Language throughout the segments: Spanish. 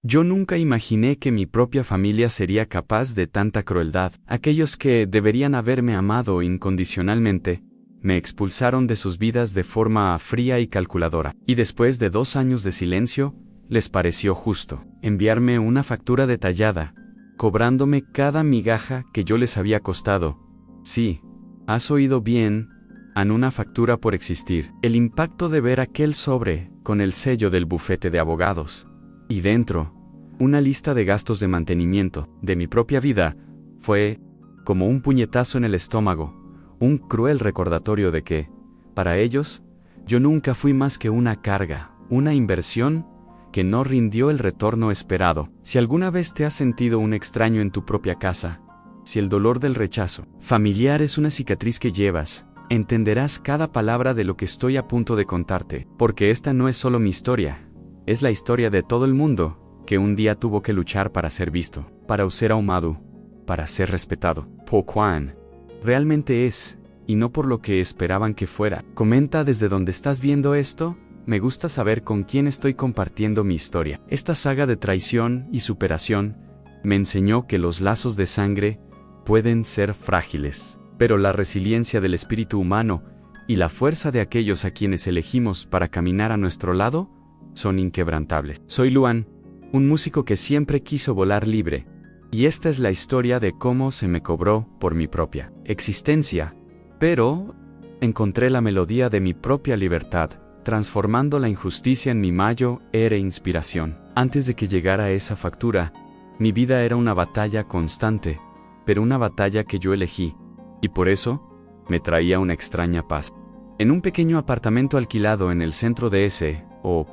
Yo nunca imaginé que mi propia familia sería capaz de tanta crueldad. Aquellos que deberían haberme amado incondicionalmente, me expulsaron de sus vidas de forma fría y calculadora. Y después de 2 años de silencio, les pareció justo enviarme una factura detallada, cobrándome cada migaja que yo les había costado. Sí, has oído bien, en una factura por existir. El impacto de ver aquel sobre con el sello del bufete de abogados. Y dentro, una lista de gastos de mantenimiento de mi propia vida, fue como un puñetazo en el estómago, un cruel recordatorio de que, para ellos, yo nunca fui más que una carga, una inversión que no rindió el retorno esperado. Si alguna vez te has sentido un extraño en tu propia casa, si el dolor del rechazo familiar es una cicatriz que llevas, entenderás cada palabra de lo que estoy a punto de contarte, porque esta no es solo mi historia, es la historia de todo el mundo que un día tuvo que luchar para ser visto, para ser ahumado, para ser respetado. Po Quan realmente es, y no por lo que esperaban que fuera. Comenta desde donde estás viendo esto. Me gusta saber con quién estoy compartiendo mi historia. Esta saga de traición y superación me enseñó que los lazos de sangre pueden ser frágiles, pero la resiliencia del espíritu humano y la fuerza de aquellos a quienes elegimos para caminar a nuestro lado son inquebrantables. Soy Luan, un músico que siempre quiso volar libre, y esta es la historia de cómo se me cobró por mi propia existencia, pero encontré la melodía de mi propia libertad, transformando la injusticia en mi mayor inspiración. Antes de que llegara esa factura, mi vida era una batalla constante, pero una batalla que yo elegí, y por eso me traía una extraña paz. En un pequeño apartamento alquilado en el centro de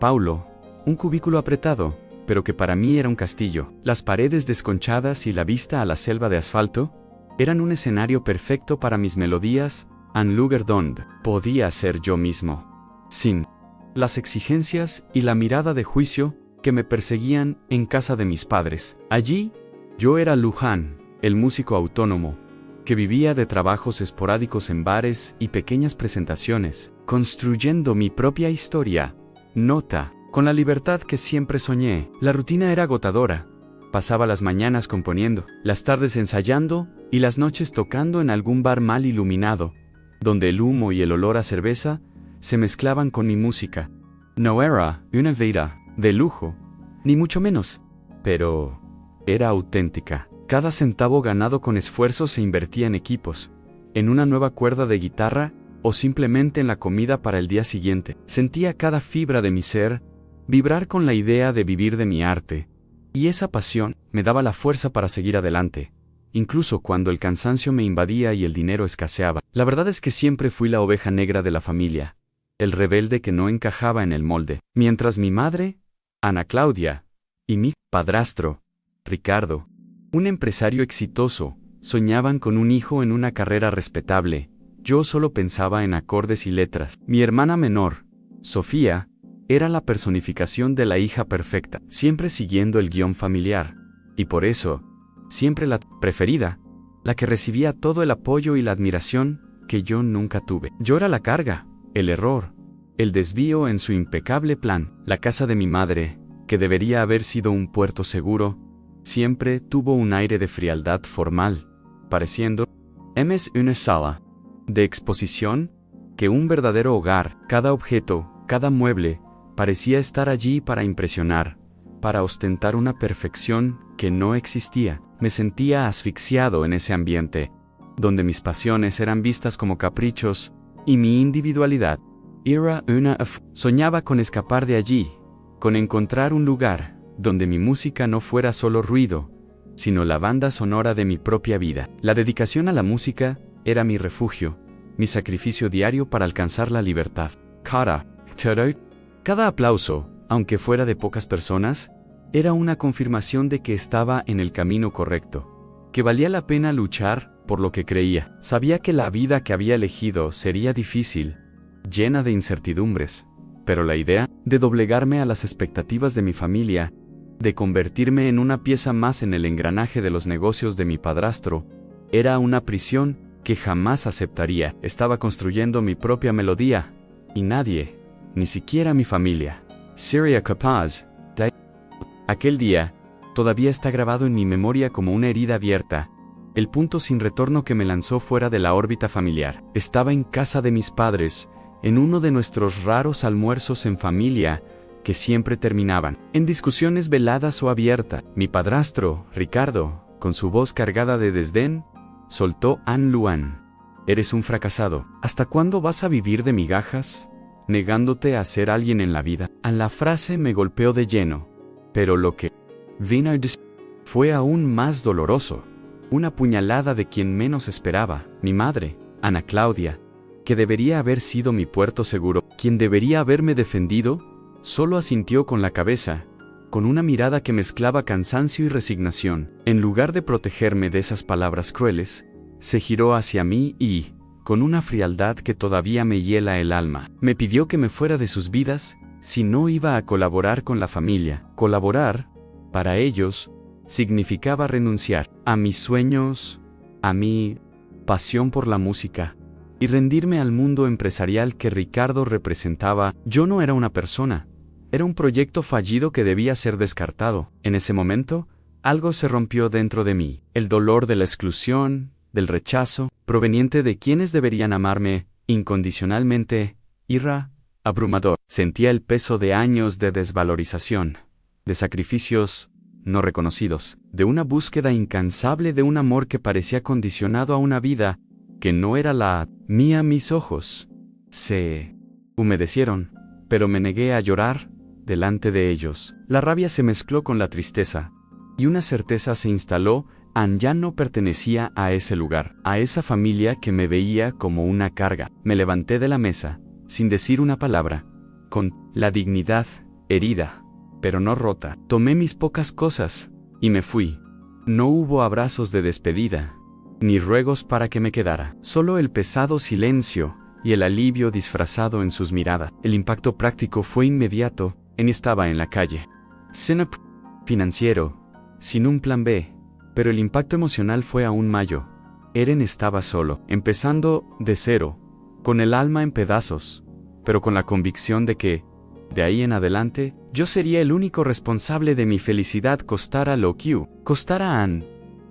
Paulo, un cubículo apretado, pero que para mí era un castillo. Las paredes desconchadas y la vista a la selva de asfalto eran un escenario perfecto para mis melodías, un lugar donde podía ser yo mismo, sin las exigencias y la mirada de juicio que me perseguían en casa de mis padres. Allí, yo era Luhan, el músico autónomo, que vivía de trabajos esporádicos en bares y pequeñas presentaciones, construyendo mi propia historia. Nota, con la libertad que siempre soñé. La rutina era agotadora. Pasaba las mañanas componiendo, las tardes ensayando y las noches tocando en algún bar mal iluminado, donde el humo y el olor a cerveza se mezclaban con mi música. No era una vida de lujo, ni mucho menos, pero era auténtica. Cada centavo ganado con esfuerzo se invertía en equipos, en una nueva cuerda de guitarra o simplemente en la comida para el día siguiente. Sentía cada fibra de mi ser vibrar con la idea de vivir de mi arte, y esa pasión me daba la fuerza para seguir adelante, incluso cuando el cansancio me invadía y el dinero escaseaba. La verdad es que siempre fui la oveja negra de la familia, el rebelde que no encajaba en el molde. Mientras mi madre, Ana Claudia, y mi padrastro, Ricardo, un empresario exitoso, soñaban con un hijo en una carrera respetable, yo solo pensaba en acordes y letras. Mi hermana menor, Sofía, era la personificación de la hija perfecta, siempre siguiendo el guión familiar, y por eso, siempre la preferida, la que recibía todo el apoyo y la admiración que yo nunca tuve. Yo era la carga, el error, el desvío en su impecable plan. La casa de mi madre, que debería haber sido un puerto seguro, siempre tuvo un aire de frialdad formal, pareciendo una sala de exposición que un verdadero hogar. Cada objeto, cada mueble, parecía estar allí para impresionar, para ostentar una perfección que no existía. Me sentía asfixiado en ese ambiente, donde mis pasiones eran vistas como caprichos, y mi individualidad era soñaba con escapar de allí, con encontrar un lugar donde mi música no fuera solo ruido, sino la banda sonora de mi propia vida. La dedicación a la música era mi refugio, mi sacrificio diario para alcanzar la libertad. Cada aplauso, aunque fuera de pocas personas, era una confirmación de que estaba en el camino correcto, que valía la pena luchar por lo que creía. Sabía que la vida que había elegido sería difícil, llena de incertidumbres, pero la idea de doblegarme a las expectativas de mi familia, de convertirme en una pieza más en el engranaje de los negocios de mi padrastro, era una prisión que jamás aceptaría. Estaba construyendo mi propia melodía, y nadie, ni siquiera mi familia, sería capaz de Aquel día, todavía está grabado en mi memoria como una herida abierta, el punto sin retorno que me lanzó fuera de la órbita familiar. Estaba en casa de mis padres, en uno de nuestros raros almuerzos en familia, que siempre terminaban en discusiones veladas o abiertas. Mi padrastro, Ricardo, con su voz cargada de desdén, soltó An Luan. Eres un fracasado. ¿Hasta cuándo vas a vivir de migajas, negándote a ser alguien en la vida? A la frase me golpeó de lleno, pero lo que vino fue aún más doloroso. Una puñalada de quien menos esperaba, mi madre, Ana Claudia, que debería haber sido mi puerto seguro, quien debería haberme defendido, solo asintió con la cabeza, con una mirada que mezclaba cansancio y resignación. En lugar de protegerme de esas palabras crueles, se giró hacia mí y, con una frialdad que todavía me hiela el alma, me pidió que me fuera de sus vidas si no iba a colaborar con la familia. Colaborar, para ellos, significaba renunciar a mis sueños, a mi pasión por la música, y rendirme al mundo empresarial que Ricardo representaba. Yo no era una persona, era un proyecto fallido que debía ser descartado. En ese momento, algo se rompió dentro de mí. El dolor de la exclusión, del rechazo, proveniente de quienes deberían amarme incondicionalmente, era abrumador. Sentía el peso de años de desvalorización, de sacrificios no reconocidos, de una búsqueda incansable de un amor que parecía condicionado a una vida que no era la mía. Mis ojos se humedecieron, pero me negué a llorar delante de ellos. La rabia se mezcló con la tristeza, y una certeza se instaló: Ann ya no pertenecía a ese lugar, a esa familia que me veía como una carga. Me levanté de la mesa, sin decir una palabra, con la dignidad herida, pero no rota. Tomé mis pocas cosas y me fui. No hubo abrazos de despedida, ni ruegos para que me quedara. Solo el pesado silencio y el alivio disfrazado en sus miradas. El impacto práctico fue inmediato. Estaba en la calle, sin financiero, sin un plan B, pero el impacto emocional fue aún mayor. Eren estaba solo, empezando de cero, con el alma en pedazos, pero con la convicción de que, de ahí en adelante, yo sería el único responsable de mi felicidad, costara lo que costara a Ann.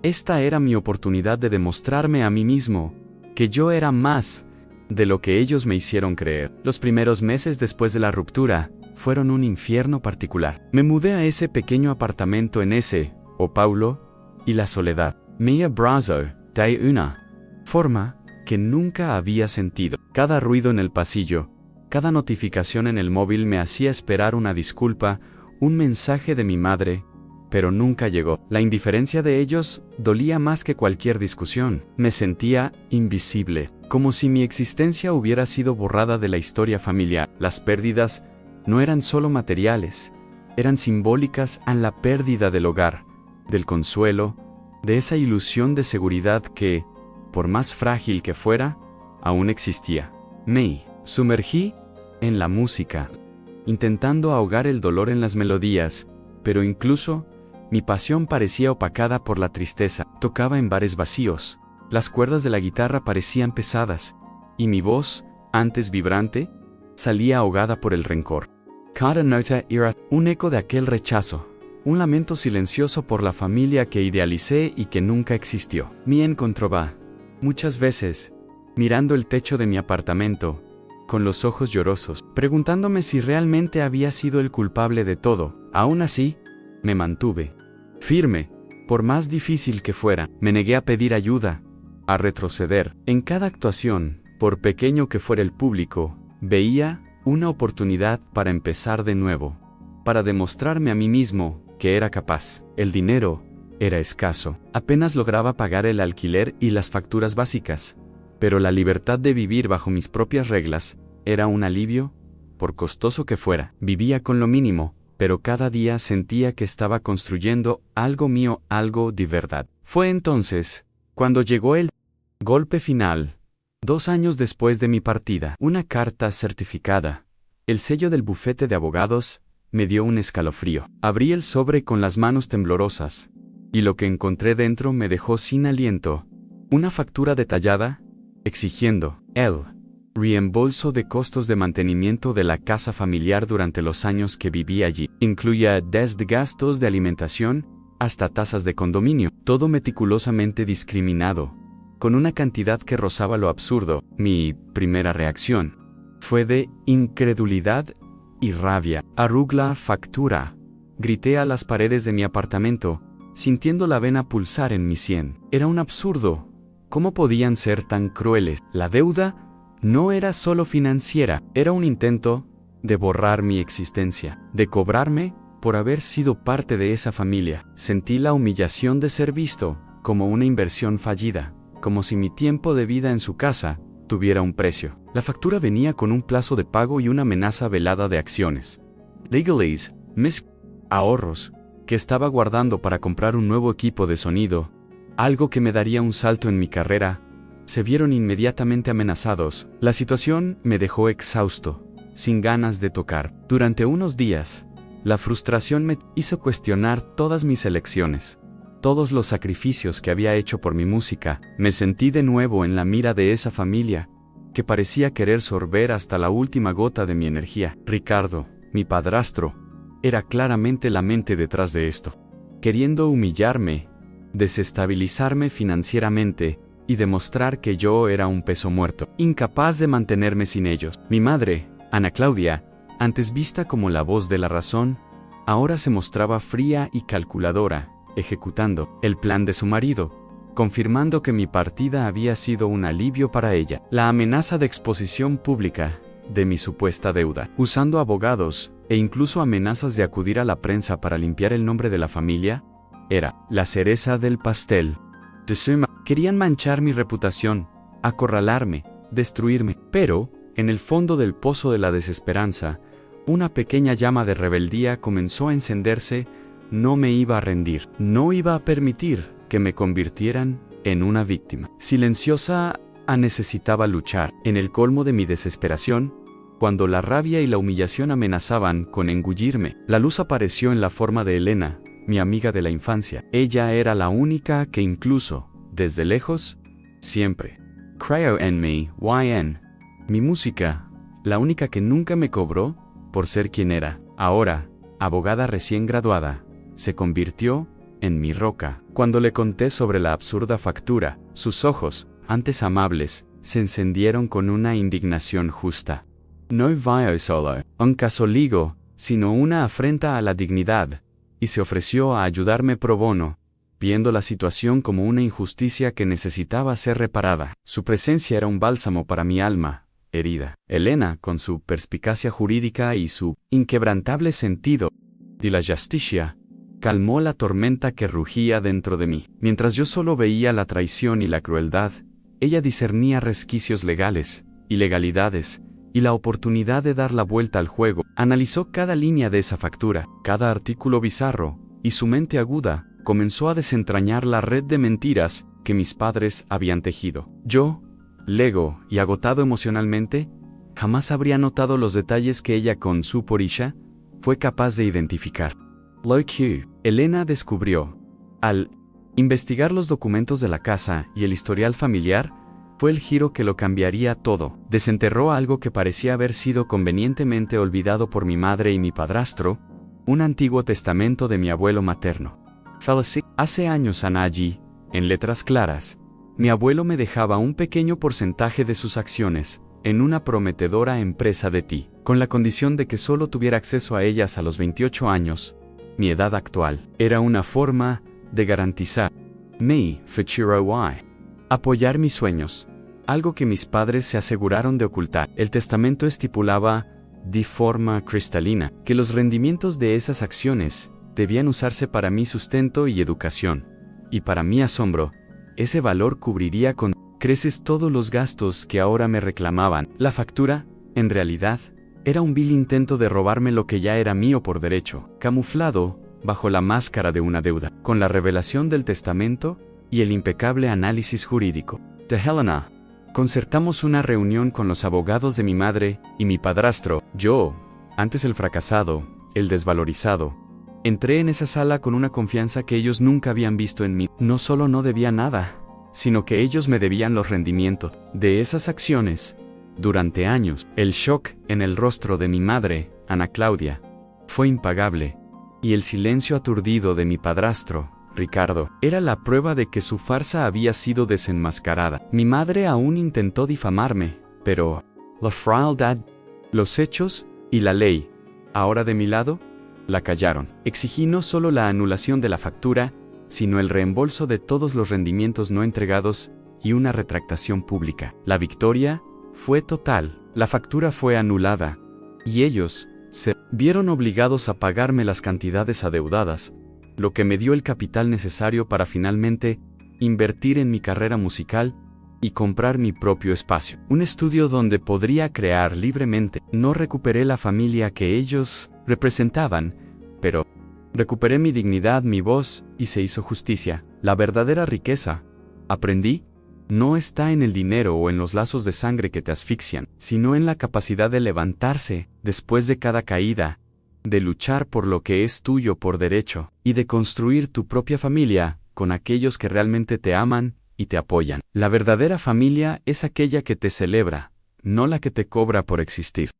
Esta era mi oportunidad de demostrarme a mí mismo que yo era más de lo que ellos me hicieron creer. Los primeros meses después de la ruptura fueron un infierno particular. Me mudé a ese pequeño apartamento en São Paulo, y la soledad me abrazó de una forma que nunca había sentido. Cada ruido en el pasillo, cada notificación en el móvil me hacía esperar una disculpa, un mensaje de mi madre, pero nunca llegó. La indiferencia de ellos dolía más que cualquier discusión. Me sentía invisible, como si mi existencia hubiera sido borrada de la historia familiar. Las pérdidas no eran solo materiales, eran simbólicas a la pérdida del hogar, del consuelo, de esa ilusión de seguridad que, por más frágil que fuera, aún existía. Me sumergí en la música, intentando ahogar el dolor en las melodías, pero incluso mi pasión parecía opacada por la tristeza. Tocaba en bares vacíos, las cuerdas de la guitarra parecían pesadas, y mi voz, antes vibrante, salía ahogada por el rencor. Cada nota era un eco de aquel rechazo, un lamento silencioso por la familia que idealicé y que nunca existió. Me encontraba, muchas veces, mirando el techo de mi apartamento, con los ojos llorosos, preguntándome si realmente había sido el culpable de todo. Aún así, me mantuve firme, por más difícil que fuera. Me negué a pedir ayuda, a retroceder. En cada actuación, por pequeño que fuera el público, veía una oportunidad para empezar de nuevo, para demostrarme a mí mismo que era capaz. El dinero era escaso, apenas lograba pagar el alquiler y las facturas básicas, pero la libertad de vivir bajo mis propias reglas era un alivio, por costoso que fuera. Vivía con lo mínimo, pero cada día sentía que estaba construyendo algo mío, algo de verdad. Fue entonces cuando llegó el golpe final. 2 años después de mi partida, una carta certificada, el sello del bufete de abogados, me dio un escalofrío. Abrí el sobre con las manos temblorosas, y lo que encontré dentro me dejó sin aliento. Una factura detallada, exigiendo el Reembolso de costos de mantenimiento de la casa familiar durante los años que viví allí. Incluía desde gastos de alimentación hasta tasas de condominio, todo meticulosamente discriminado, con una cantidad que rozaba lo absurdo. Mi primera reacción fue de incredulidad y rabia. «Arugla factura», grité a las paredes de mi apartamento, sintiendo la vena pulsar en mi sien. Era un absurdo. ¿Cómo podían ser tan crueles? La deuda no era solo financiera, era un intento de borrar mi existencia, de cobrarme por haber sido parte de esa familia. Sentí la humillación de ser visto como una inversión fallida, como si mi tiempo de vida en su casa tuviera un precio. La factura venía con un plazo de pago y una amenaza velada de acciones. Legalese, mis ahorros, que estaba guardando para comprar un nuevo equipo de sonido, algo que me daría un salto en mi carrera, se vieron inmediatamente amenazados. La situación me dejó exhausto, sin ganas de tocar. Durante unos días, la frustración me hizo cuestionar todas mis elecciones, todos los sacrificios que había hecho por mi música. Me sentí de nuevo en la mira de esa familia, que parecía querer sorber hasta la última gota de mi energía. Ricardo, mi padrastro, era claramente la mente detrás de esto, queriendo humillarme, desestabilizarme financieramente y demostrar que yo era un peso muerto, incapaz de mantenerme sin ellos. Mi madre, Ana Claudia, antes vista como la voz de la razón, ahora se mostraba fría y calculadora, ejecutando el plan de su marido, confirmando que mi partida había sido un alivio para ella. La amenaza de exposición pública de mi supuesta deuda, usando abogados e incluso amenazas de acudir a la prensa para limpiar el nombre de la familia, era la cereza del pastel. Querían manchar mi reputación, acorralarme, destruirme. Pero, en el fondo del pozo de la desesperanza, una pequeña llama de rebeldía comenzó a encenderse. No me iba a rendir, no iba a permitir que me convirtieran en una víctima. Silenciosa, necesitaba luchar. En el colmo de mi desesperación, cuando la rabia y la humillación amenazaban con engullirme, la luz apareció en la forma de Elena, mi amiga de la infancia. Ella era la única que incluso, desde lejos, siempre creyó en mí. Mi música, la única que nunca me cobró por ser quien era. Ahora, abogada recién graduada, se convirtió en mi roca. Cuando le conté sobre la absurda factura, sus ojos, antes amables, se encendieron con una indignación justa. No vio solo un castigo, sino una afrenta a la dignidad, y se ofreció a ayudarme pro bono, viendo la situación como una injusticia que necesitaba ser reparada. Su presencia era un bálsamo para mi alma herida. Elena, con su perspicacia jurídica y su inquebrantable sentido de la justicia, calmó la tormenta que rugía dentro de mí. Mientras yo solo veía la traición y la crueldad, ella discernía resquicios legales, ilegalidades, y la oportunidad de dar la vuelta al juego. Analizó cada línea de esa factura, cada artículo bizarro, y su mente aguda comenzó a desentrañar la red de mentiras que mis padres habían tejido. Yo, lego y agotado emocionalmente, jamás habría notado los detalles que ella con su porisha fue capaz de identificar. Lo que Elena descubrió, al investigar los documentos de la casa y el historial familiar, fue el giro que lo cambiaría todo. Desenterró algo que parecía haber sido convenientemente olvidado por mi madre y mi padrastro, un antiguo testamento de mi abuelo materno. Hace años, allí, en letras claras, mi abuelo me dejaba un pequeño porcentaje de sus acciones en una prometedora empresa de té, con la condición de que solo tuviera acceso a ellas a los 28 años, mi edad actual. Era una forma de garantizar mi futuro apoyar mis sueños, algo que mis padres se aseguraron de ocultar. El testamento estipulaba, de forma cristalina, que los rendimientos de esas acciones debían usarse para mi sustento y educación, y para mi asombro, ese valor cubriría con creces todos los gastos que ahora me reclamaban. La factura, en realidad, era un vil intento de robarme lo que ya era mío por derecho, camuflado bajo la máscara de una deuda. Con la revelación del testamento y el impecable análisis jurídico de Helena, concertamos una reunión con los abogados de mi madre y mi padrastro. Yo, antes el fracasado, el desvalorizado, entré en esa sala con una confianza que ellos nunca habían visto en mí. No solo no debía nada, sino que ellos me debían los rendimientos de esas acciones Durante años, el shock en el rostro de mi madre, Ana Claudia, fue impagable, y el silencio aturdido de mi padrastro, Ricardo, era la prueba de que su farsa había sido desenmascarada. Mi madre aún intentó difamarme, pero la frialdad, los hechos y la ley, ahora de mi lado, la callaron. Exigí no solo la anulación de la factura, sino el reembolso de todos los rendimientos no entregados y una retractación pública. La victoria fue total. La factura fue anulada, y ellos se vieron obligados a pagarme las cantidades adeudadas, lo que me dio el capital necesario para finalmente invertir en mi carrera musical y comprar mi propio espacio. Un estudio donde podría crear libremente. No recuperé la familia que ellos representaban, pero recuperé mi dignidad, mi voz, y se hizo justicia. La verdadera riqueza, aprendí, no está en el dinero o en los lazos de sangre que te asfixian, sino en la capacidad de levantarse después de cada caída, de luchar por lo que es tuyo por derecho, y de construir tu propia familia con aquellos que realmente te aman y te apoyan. La verdadera familia es aquella que te celebra, no la que te cobra por existir.